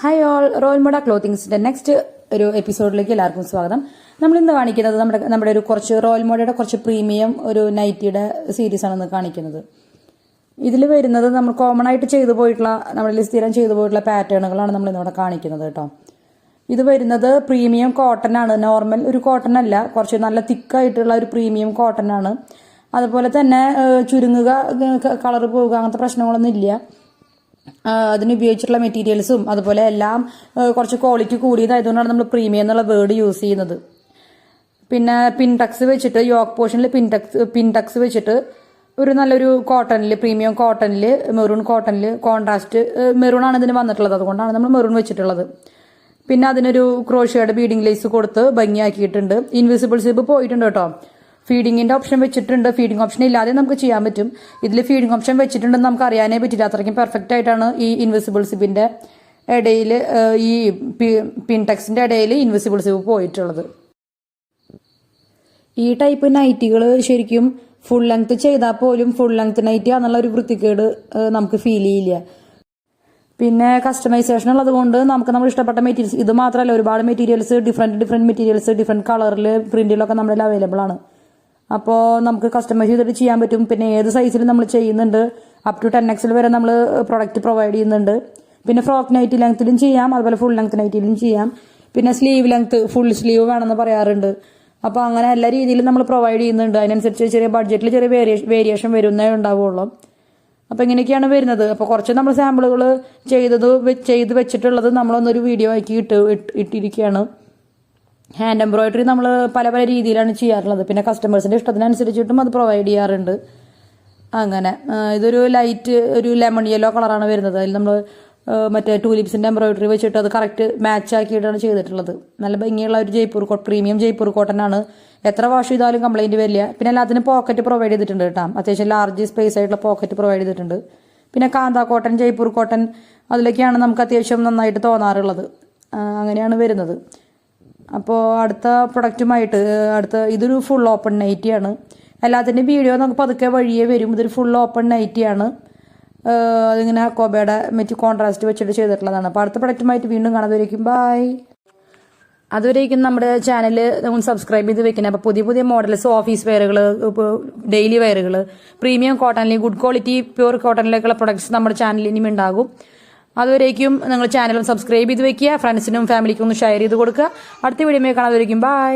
Hi all, royal മോഡ ക്ലോത്തിങ്സിന്റെ next ഒരു എപ്പിസോഡിലേക്ക് എല്ലാവർക്കും സ്വാഗതം. നമ്മൾ ഇന്ന് കാണിക്കുന്നത് നമ്മുടെ ഒരു കുറച്ച് റോയൽ മോഡയുടെ കുറച്ച് പ്രീമിയം ഒരു നൈറ്റിയുടെ സീരീസ് ആണ് ഇന്ന് കാണിക്കുന്നത്. ഇതിൽ വരുന്നത് നമ്മൾ കോമൺ ആയിട്ട് ചെയ്തു പോയിട്ടുള്ള നമ്മളിൽ സ്ഥിരം ചെയ്തു പോയിട്ടുള്ള പാറ്റേണുകളാണ് നമ്മൾ ഇന്നിവിടെ കാണിക്കുന്നത് കേട്ടോ. ഇത് വരുന്നത് പ്രീമിയം കോട്ടൺ ആണ്, നോർമൽ ഒരു കോട്ടൺ അല്ല, കുറച്ച് നല്ല തിക്കായിട്ടുള്ള ഒരു പ്രീമിയം കോട്ടൺ ആണ്. അതുപോലെ തന്നെ ചുരുങ്ങുക, കളർ പോവുക അങ്ങനത്തെ പ്രശ്നങ്ങളൊന്നും ഇല്ല. അതിന് ഉപയോഗിച്ചിട്ടുള്ള മെറ്റീരിയൽസും അതുപോലെ എല്ലാം കുറച്ച് ക്വാളിറ്റി കൂടിയതായതുകൊണ്ടാണ് നമ്മൾ പ്രീമിയം എന്നുള്ള വേർഡ് യൂസ് ചെയ്യുന്നത്. പിന്നെ പിൻടക്സ് വെച്ചിട്ട് യോക്ക് പോർഷനിൽ പിൻടക്സ് വെച്ചിട്ട് ഒരു നല്ലൊരു കോട്ടണിൽ, പ്രീമിയം കോട്ടണിൽ, മെറൂൺ കോട്ടണിൽ, കോൺട്രാസ്റ്റ് മെറൂൺ ആണ് ഇതിന് വന്നിട്ടുള്ളത്, അതുകൊണ്ടാണ് നമ്മൾ മെറൂൺ വെച്ചിട്ടുള്ളത്. പിന്നെ അതിനൊരു ക്രോഷ്യയുടെ ബീഡിംഗ് ലേസ് കൊടുത്ത് ഭംഗിയാക്കിയിട്ടുണ്ട്. ഇൻവിസിബിൾ സിബ് പോയിട്ടുണ്ട് കേട്ടോ. ഫീഡിങ്ങിന്റെ ഓപ്ഷൻ വെച്ചിട്ടുണ്ട്. ഫീഡിംഗ് ഓപ്ഷൻ ഇല്ലാതെ നമുക്ക് ചെയ്യാൻ പറ്റും. ഇതിൽ ഫീഡിംഗ് ഓപ്ഷൻ വെച്ചിട്ടുണ്ടെന്ന് നമുക്ക് അറിയാനേ പറ്റില്ല, അത്രയ്ക്കും പെർഫെക്റ്റ് ആയിട്ടാണ് ഈ ഇൻവിസിബിൾ സിബിന്റെ ഇടയിൽ, ഈ പിൻടെക്സിന്റെ ഇടയിൽ ഇൻവിസിബിൾ സിബ് പോയിട്ടുള്ളത്. ഈ ടൈപ്പ് നൈറ്റികൾ ശരിക്കും ഫുൾ ലെങ്ത് ചെയ്താൽ പോലും ഫുൾ ലെങ്ത് നൈറ്റി എന്നുള്ള ഒരു വൃത്തികേട് നമുക്ക് ഫീൽ ചെയ്യില്ല. പിന്നെ കസ്റ്റമൈസേഷൻ ഉള്ളത് കൊണ്ട് നമുക്ക് നമ്മൾ ഇഷ്ടപ്പെട്ട മെറ്റീരിയൽസ്, ഇത് മാത്രമല്ല ഒരുപാട് മെറ്റീരിയൽസ്, ഡിഫറെന്റ് മെറ്റീരിയൽസ് ഡിഫറെന്റ് കളറിൽ പ്രിന്റിലൊക്കെ നമ്മുടെ അവൈലബിൾ ആണ്. അപ്പോൾ നമുക്ക് കസ്റ്റമൈസ് ചെയ്തിട്ട് ചെയ്യാൻ പറ്റും. പിന്നെ ഏത് സൈസിൽ നമ്മൾ ചെയ്യുന്നുണ്ട്, അപ് ടു 10XL വരെ നമ്മൾ പ്രൊഡക്റ്റ് പ്രൊവൈഡ് ചെയ്യുന്നുണ്ട്. പിന്നെ ഫ്രോക്ക് നൈറ്റി ലെങ്ത്തിലും ചെയ്യാം, അതുപോലെ ഫുൾ ലെങ്ത് നൈറ്റിലും ചെയ്യാം. പിന്നെ സ്ലീവ് ലെങ്ത്, ഫുൾ സ്ലീവ് വേണമെന്ന് പറയാറുണ്ട്. അപ്പോൾ അങ്ങനെ എല്ലാ രീതിയിലും നമ്മൾ പ്രൊവൈഡ് ചെയ്യുന്നുണ്ട്. അതിനനുസരിച്ച് ചെറിയ ബഡ്ജറ്റിൽ ചെറിയ വേരിയേഷൻ വരുന്നേ ഉണ്ടാവുള്ളൂ. അപ്പോൾ ഇങ്ങനെയൊക്കെയാണ് വരുന്നത്. അപ്പോൾ കുറച്ച് നമ്മൾ സാമ്പിളുകൾ ചെയ്ത് വെച്ചിട്ടുള്ളത് നമ്മളൊന്നൊരു വീഡിയോ ആക്കി ഇട്ടിരിക്കുകയാണ്. ഹാൻഡ് എംബ്രോയിഡറി നമ്മൾ പല രീതിയിലാണ് ചെയ്യാറുള്ളത്. പിന്നെ കസ്റ്റമേഴ്സിന്റെ ഇഷ്ടത്തിനനുസരിച്ചിട്ടും അത് പ്രൊവൈഡ് ചെയ്യാറുണ്ട്. അങ്ങനെ ഇതൊരു ലൈറ്റ് ഒരു ലെമൺ യെല്ലോ കളറാണ് വരുന്നത്. അതിൽ നമ്മൾ മറ്റേ ടൂലിപ്സിന്റെ എംബ്രോയിഡറി വെച്ചിട്ട് അത് കറക്റ്റ് മാച്ച് ആക്കിയിട്ടാണ് ചെയ്തിട്ടുള്ളത്. നല്ല ഭംഗിയുള്ള ഒരു പ്രീമിയം ജയ്പൂർ കോട്ടൺ ആണ്. എത്ര വാഷ് ചെയ്താലും കംപ്ലൈന്റ് വരില്ല. പിന്നെ എല്ലാത്തിനും പോക്കറ്റ് പ്രൊവൈഡ് ചെയ്തിട്ടുണ്ട് കേട്ടോ. അത്യാവശ്യം ലാർജ് സ്പേസ് ആയിട്ടുള്ള പോക്കറ്റ് പ്രൊവൈഡ് ചെയ്തിട്ടുണ്ട്. പിന്നെ കാന്ത കോട്ടൺ, ജയ്പൂർ കോട്ടൺ, അതിലൊക്കെയാണ് നമുക്ക് അത്യാവശ്യം നന്നായിട്ട് തോന്നാറുള്ളത്. അങ്ങനെയാണ് വരുന്നത്. അപ്പോൾ അടുത്ത പ്രൊഡക്റ്റുമായിട്ട് ഇതൊരു ഫുൾ ഓപ്പൺ നൈറ്റിയാണ്. എല്ലാത്തിൻ്റെയും വീഡിയോ നമുക്ക് പതുക്കെ വഴിയേ വരും. ഇതൊരു ഫുൾ ഓപ്പൺ നൈറ്റിയാണ്. അതിങ്ങനെ അക്കോബയുടെ കോൺട്രാസ്റ്റ് വെച്ചിട്ട് ചെയ്തിട്ടുള്ളതാണ്. അപ്പോൾ അടുത്ത പ്രൊഡക്റ്റുമായിട്ട് വീണ്ടും കാണാതിരിക്കും. ബൈ. അതുവരേക്കും നമ്മുടെ ചാനൽ നമ്മൾ സബ്സ്ക്രൈബ് ചെയ്ത് വെക്കണം. അപ്പോൾ പുതിയ മോഡൽസ്, ഓഫീസ് വെയറുകൾ, ഡെയിലി വെയറുകൾ, പ്രീമിയം കോട്ടണിൽ, ഗുഡ് ക്വാളിറ്റി പ്യൂർ കോട്ടണിലേക്കുള്ള പ്രൊഡക്ട്സ് നമ്മുടെ ചാനലിൽ ഇനിയും ഉണ്ടാകും. അതുവരേക്കും നിങ്ങൾ ചാനൽ സബ്സ്ക്രൈബ് ചെയ്ത് വെക്കുക, ഫ്രണ്ട്സിനും ഫാമിലിക്കും ഒന്ന് ഷെയർ ചെയ്ത് കൊടുക്കുക. അടുത്ത വീഡിയോ കാണാതിരിക്കും. ബൈ.